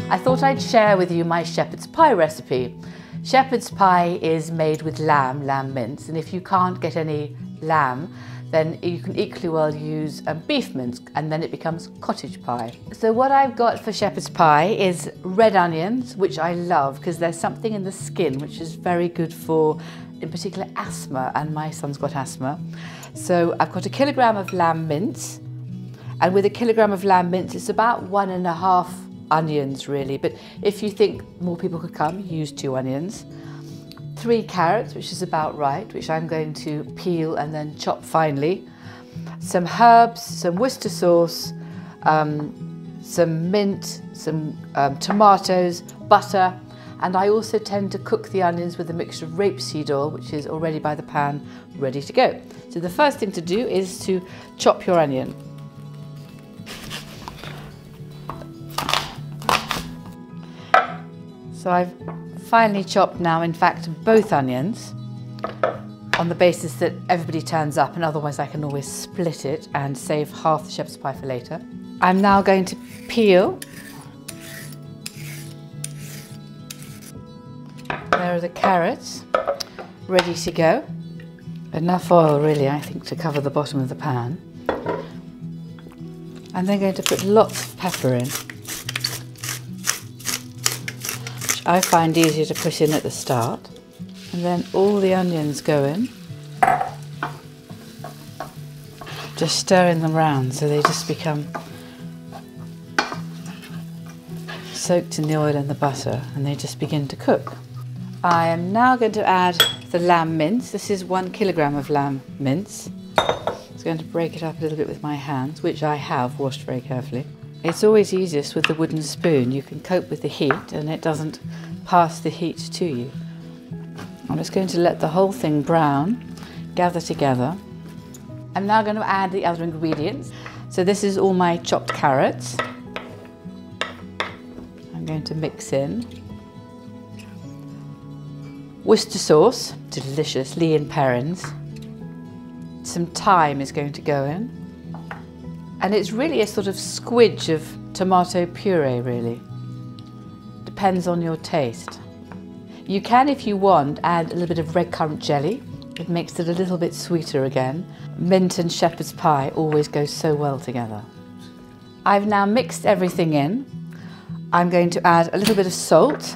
I thought I'd share with you my shepherd's pie recipe. Shepherd's pie is made with lamb mince, and if you can't get any lamb, then you can equally well use beef mince, and then it becomes cottage pie. So what I've got for shepherd's pie is red onions, which I love because there's something in the skin which is very good for, in particular, asthma, and my son's got asthma. So I've got 1 kilogram of lamb mince, and with 1 kilogram of lamb mince, it's about 1.5 onions really, but if you think more people could come, use 2 onions. 3 carrots, which is about right, which I'm going to peel and then chop finely. Some herbs, some Worcester sauce, some mint, some tomatoes, butter, and I also tend to cook the onions with a mixture of rapeseed oil, which is already by the pan, ready to go. So the first thing to do is to chop your onion. So I've finely chopped now, in fact, both onions on the basis that everybody turns up, and otherwise I can always split it and save half the shepherd's pie for later. I'm now going to peel. There are the carrots, ready to go. Enough oil really, I think, to cover the bottom of the pan. I'm then going to put lots of pepper in. I find easier to put in at the start, and then all the onions go in, just stirring them round so they just become soaked in the oil and the butter, and they just begin to cook. I am now going to add the lamb mince. This is 1 kilogram of lamb mince. I'm going to break it up a little bit with my hands, which I have washed very carefully. It's always easiest with the wooden spoon. You can cope with the heat and it doesn't pass the heat to you. I'm just going to let the whole thing brown, gather together. I'm now going to add the other ingredients. So this is all my chopped carrots. I'm going to mix in Worcester sauce, delicious, Lee and Perrins. Some thyme is going to go in. And it's really a sort of squidge of tomato puree, really. Depends on your taste. You can, if you want, add a little bit of red currant jelly. It makes it a little bit sweeter again. Mint and shepherd's pie always go so well together. I've now mixed everything in. I'm going to add a little bit of salt,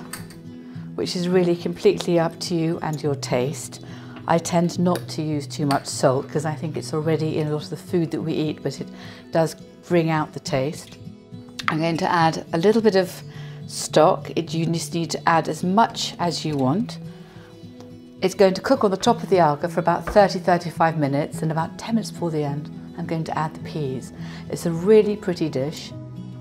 which is really completely up to you and your taste. I tend not to use too much salt because I think it's already in a lot of the food that we eat, but it does bring out the taste. I'm going to add a little bit of stock. You just need to add as much as you want. It's going to cook on the top of the alga for about 30-35 minutes, and about 10 minutes before the end I'm going to add the peas. It's a really pretty dish.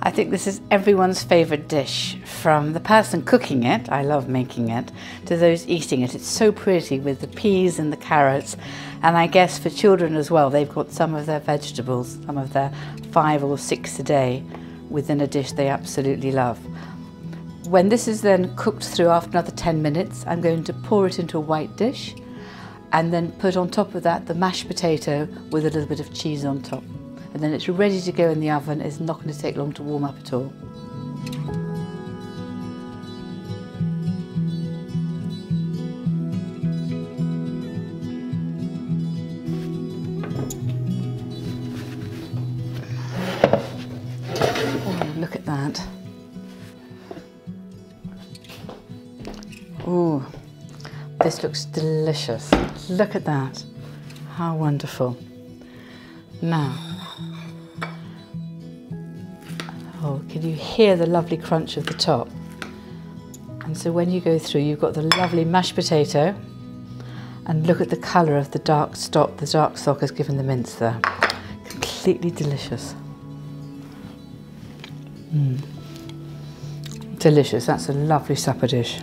I think this is everyone's favourite dish, from the person cooking it, I love making it, to those eating it. It's so pretty with the peas and the carrots, and I guess for children as well, they've got some of their vegetables, some of their 5 or 6 a day within a dish they absolutely love. When this is then cooked through after another 10 minutes, I'm going to pour it into a white dish and then put on top of that the mashed potato with a little bit of cheese on top. And then it's ready to go in the oven. It's not going to take long to warm up at all. Oh, look at that. Oh, this looks delicious. Look at that. How wonderful. Now, oh, can you hear the lovely crunch of the top? And so when you go through, you've got the lovely mashed potato, and look at the colour of the dark stock. The dark stock has given the mince there. Completely delicious. Delicious. That's a lovely supper dish.